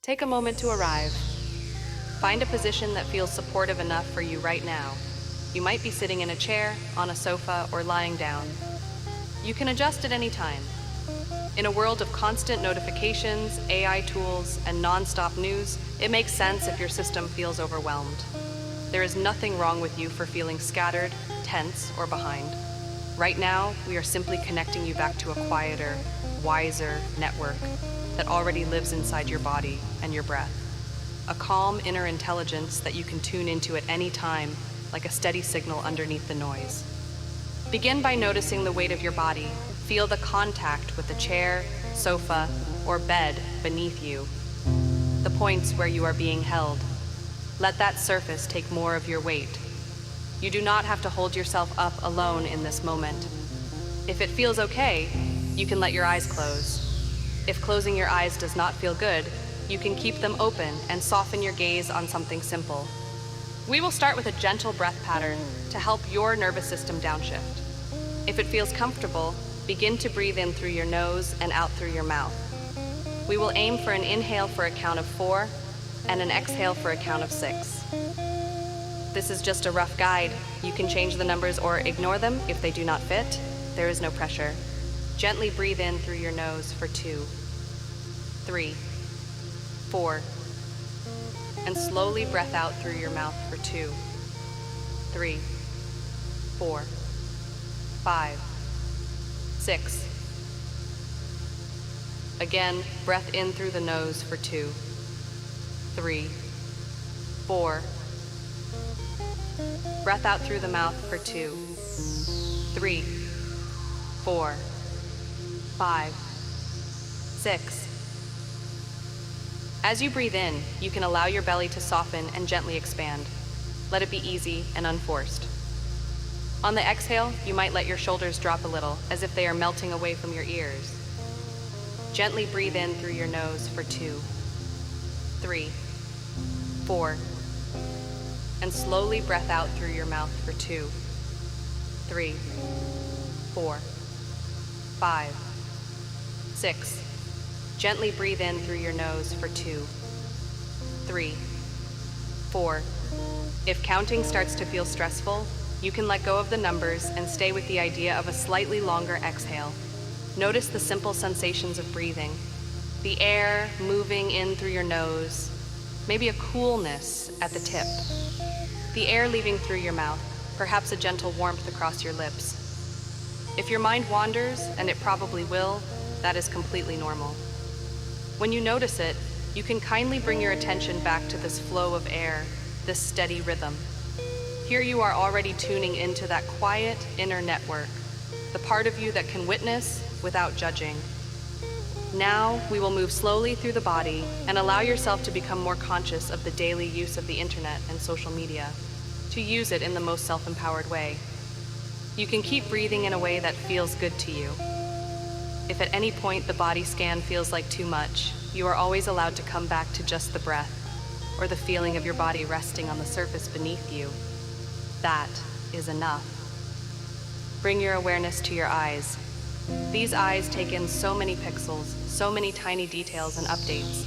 Take a moment to arrive. Find a position that feels supportive enough for you right now. You might be sitting in a chair, on a sofa, or lying down. You can adjust at any time. In a world of constant notifications, AI tools, and non-stop news, it makes sense if your system feels overwhelmed. There is nothing wrong with you for feeling scattered, tense, or behind. Right now, we are simply connecting you back to a quieter, wiser network that already lives inside your body and your breath. A calm inner intelligence that you can tune into at any time, like a steady signal underneath the noise. Begin by noticing the weight of your body. Feel the contact with the chair, sofa, or bed beneath you. The points where you are being held. Let that surface take more of your weight. You do not have to hold yourself up alone in this moment. If it feels okay, you can let your eyes close. If closing your eyes does not feel good, you can keep them open and soften your gaze on something simple. We will start with a gentle breath pattern to help your nervous system downshift. If it feels comfortable, begin to breathe in through your nose and out through your mouth. We will aim for an inhale for a count of 4 and an exhale for a count of 6. This is just a rough guide. You can change the numbers or ignore them if they do not fit. There is no pressure. Gently breathe in through your nose for 2, 3, 4, and slowly breath out through your mouth for 2, 3, 4, 5, 6. Again, breath in through the nose for 2, 3, 4. Breath out through the mouth for 2, 3, 4, 5, 6. As you breathe in, you can allow your belly to soften and gently expand. Let it be easy and unforced. On the exhale, you might let your shoulders drop a little, as if they are melting away from your ears. Gently breathe in through your nose for 2, 3, 4, and slowly breath out through your mouth for 2, 3, 4, 5, 6. Gently breathe in through your nose for 2, 3, 4. If counting starts to feel stressful, you can let go of the numbers and stay with the idea of a slightly longer exhale. Notice the simple sensations of breathing. The air moving in through your nose, maybe a coolness at the tip. The air leaving through your mouth, perhaps a gentle warmth across your lips. If your mind wanders, and it probably will, that is completely normal. When you notice it, you can kindly bring your attention back to this flow of air, this steady rhythm. Here you are already tuning into that quiet inner network, the part of you that can witness without judging. Now, we will move slowly through the body and allow yourself to become more conscious of the daily use of the internet and social media, to use it in the most self-empowered way. You can keep breathing in a way that feels good to you. If at any point the body scan feels like too much, you are always allowed to come back to just the breath, or the feeling of your body resting on the surface beneath you. That is enough. Bring your awareness to your eyes. These eyes take in so many pixels, so many tiny details and updates.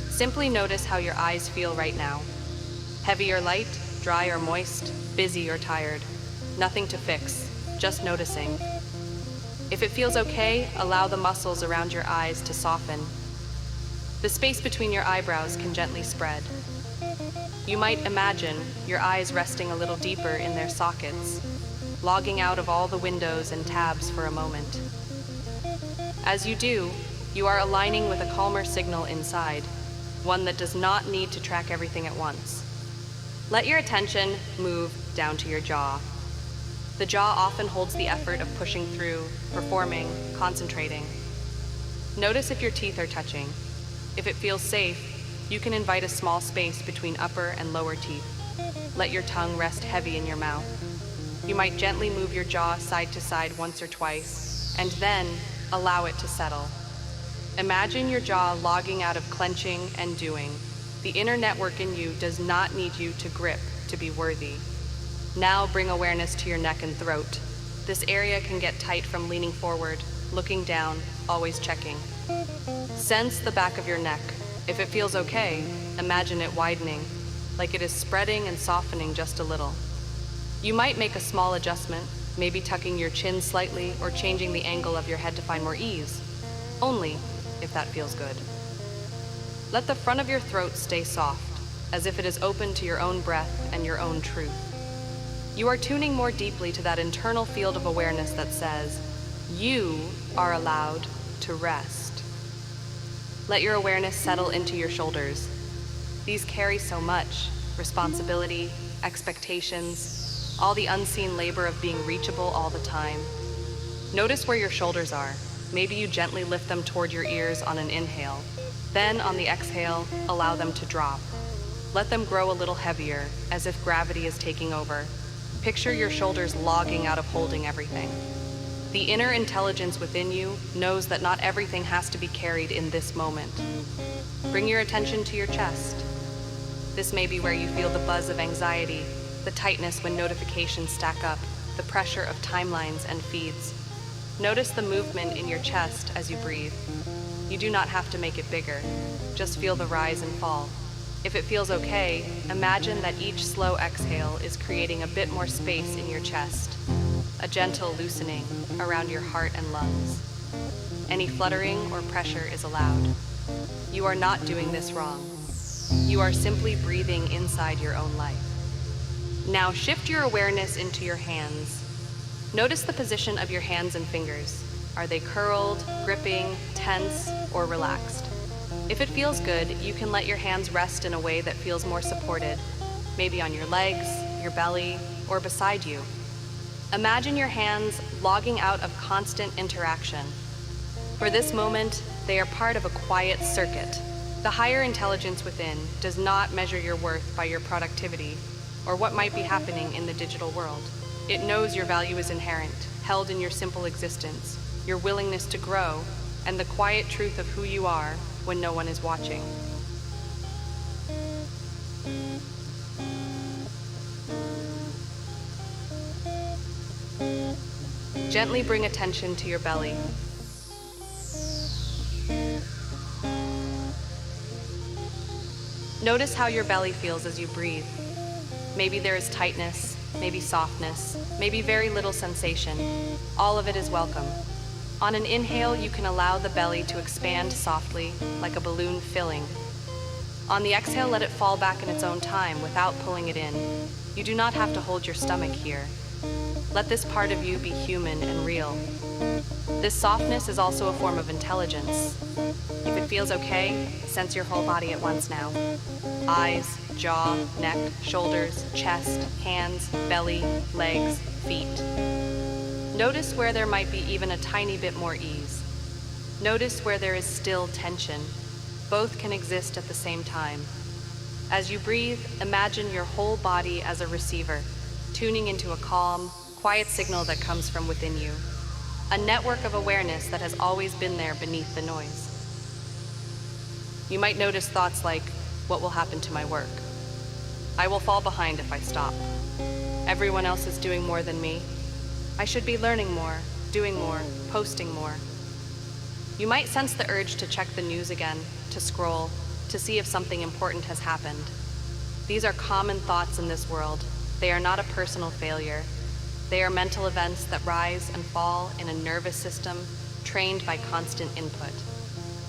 Simply notice how your eyes feel right now. Heavy or light, dry or moist, busy or tired. Nothing to fix, just noticing. If it feels okay, allow the muscles around your eyes to soften. The space between your eyebrows can gently spread. You might imagine your eyes resting a little deeper in their sockets, logging out of all the windows and tabs for a moment. As you do, you are aligning with a calmer signal inside, one that does not need to track everything at once. Let your attention move down to your jaw. The jaw often holds the effort of pushing through, performing, concentrating. Notice if your teeth are touching. If it feels safe, you can invite a small space between upper and lower teeth. Let your tongue rest heavy in your mouth. You might gently move your jaw side to side once or twice, and then allow it to settle. Imagine your jaw logging out of clenching and doing. The inner network in you does not need you to grip to be worthy. Now bring awareness to your neck and throat. This area can get tight from leaning forward, looking down, always checking. Sense the back of your neck. If it feels okay, imagine it widening, like it is spreading and softening just a little. You might make a small adjustment, maybe tucking your chin slightly or changing the angle of your head to find more ease, only if that feels good. Let the front of your throat stay soft, as if it is open to your own breath and your own truth. You are tuning more deeply to that internal field of awareness that says, you are allowed to rest. Let your awareness settle into your shoulders. These carry so much: responsibility, expectations, all the unseen labor of being reachable all the time. Notice where your shoulders are. Maybe you gently lift them toward your ears on an inhale. Then on the exhale, allow them to drop. Let them grow a little heavier, as if gravity is taking over. Picture your shoulders logging out of holding everything. The inner intelligence within you knows that not everything has to be carried in this moment. Bring your attention to your chest. This may be where you feel the buzz of anxiety, the tightness when notifications stack up, the pressure of timelines and feeds. Notice the movement in your chest as you breathe. You do not have to make it bigger. Just feel the rise and fall. If it feels okay, imagine that each slow exhale is creating a bit more space in your chest, a gentle loosening around your heart and lungs. Any fluttering or pressure is allowed. You are not doing this wrong. You are simply breathing inside your own life. Now shift your awareness into your hands. Notice the position of your hands and fingers. Are they curled, gripping, tense, or relaxed? If it feels good, you can let your hands rest in a way that feels more supported, maybe on your legs, your belly, or beside you. Imagine your hands logging out of constant interaction. For this moment, they are part of a quiet circuit. The higher intelligence within does not measure your worth by your productivity or what might be happening in the digital world. It knows your value is inherent, held in your simple existence, your willingness to grow, and the quiet truth of who you are when no one is watching. Gently bring attention to your belly. Notice how your belly feels as you breathe. Maybe there is tightness, maybe softness, maybe very little sensation. All of it is welcome. On an inhale, you can allow the belly to expand softly, like a balloon filling. On the exhale, let it fall back in its own time without pulling it in. You do not have to hold your stomach here. Let this part of you be human and real. This softness is also a form of intelligence. If it feels okay, sense your whole body at once now. Eyes, jaw, neck, shoulders, chest, hands, belly, legs, feet. Notice where there might be even a tiny bit more ease. Notice where there is still tension. Both can exist at the same time. As you breathe, imagine your whole body as a receiver, tuning into a calm, quiet signal that comes from within you. A network of awareness that has always been there beneath the noise. You might notice thoughts like, what will happen to my work? I will fall behind if I stop. Everyone else is doing more than me. I should be learning more, doing more, posting more. You might sense the urge to check the news again, to scroll, to see if something important has happened. These are common thoughts in this world. They are not a personal failure. They are mental events that rise and fall in a nervous system trained by constant input.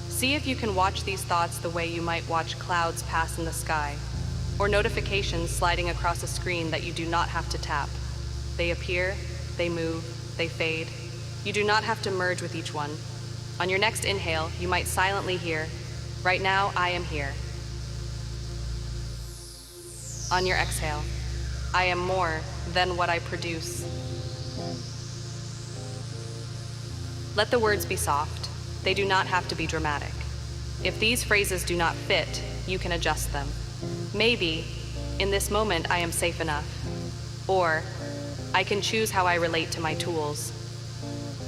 See if you can watch these thoughts the way you might watch clouds pass in the sky, or notifications sliding across a screen that you do not have to tap. They appear, they move, they fade. You do not have to merge with each one. On your next inhale, you might silently hear, right now I am here. On your exhale, I am more than what I produce. Let the words be soft. They do not have to be dramatic. If these phrases do not fit, you can adjust them. Maybe, in this moment I am safe enough. Or, I can choose how I relate to my tools.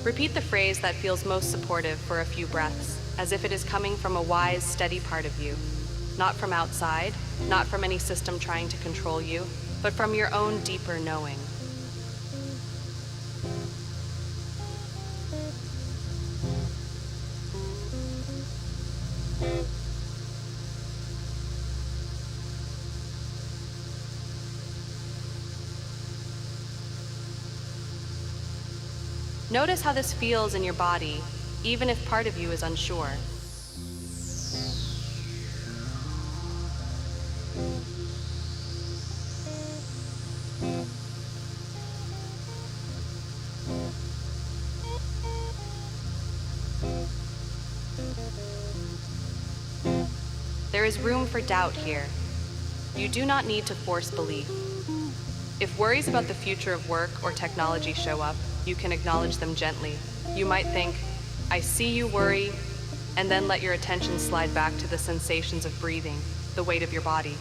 Repeat the phrase that feels most supportive for a few breaths, as if it is coming from a wise, steady part of you. Not from outside, not from any system trying to control you, but from your own deeper knowing. Notice how this feels in your body, even if part of you is unsure. There is room for doubt here. You do not need to force belief. If worries about the future of work or technology show up, you can acknowledge them gently. You might think, I see you worry, and then let your attention slide back to the sensations of breathing, the weight of your body.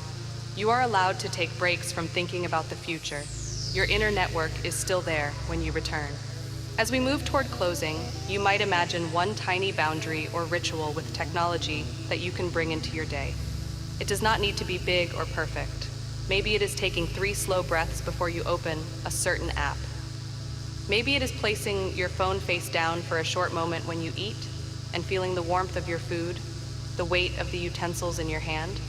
You are allowed to take breaks from thinking about the future. Your inner network is still there when you return. As we move toward closing, you might imagine one tiny boundary or ritual with technology that you can bring into your day. It does not need to be big or perfect. Maybe it is taking 3 slow breaths before you open a certain app. Maybe it is placing your phone face down for a short moment when you eat and feeling the warmth of your food, the weight of the utensils in your hand.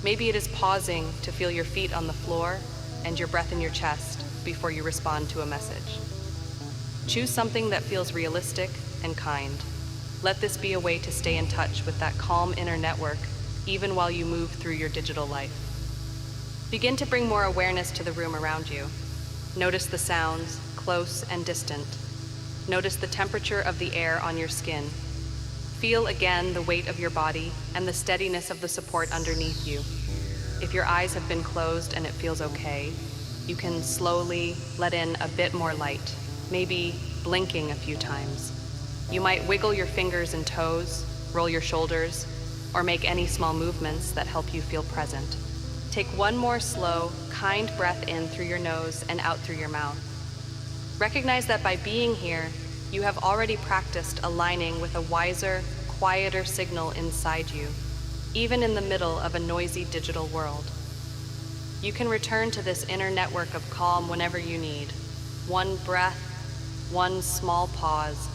Maybe it is pausing to feel your feet on the floor and your breath in your chest before you respond to a message. Choose something that feels realistic and kind. Let this be a way to stay in touch with that calm inner network, even while you move through your digital life. Begin to bring more awareness to the room around you. Notice the sounds, close and distant. Notice the temperature of the air on your skin. Feel again the weight of your body and the steadiness of the support underneath you. If your eyes have been closed and it feels okay, you can slowly let in a bit more light, maybe blinking a few times. You might wiggle your fingers and toes, roll your shoulders, or make any small movements that help you feel present. Take one more slow, kind breath in through your nose and out through your mouth. Recognize that by being here, you have already practiced aligning with a wiser, quieter signal inside you, even in the middle of a noisy digital world. You can return to this inner network of calm whenever you need. One breath, one small pause,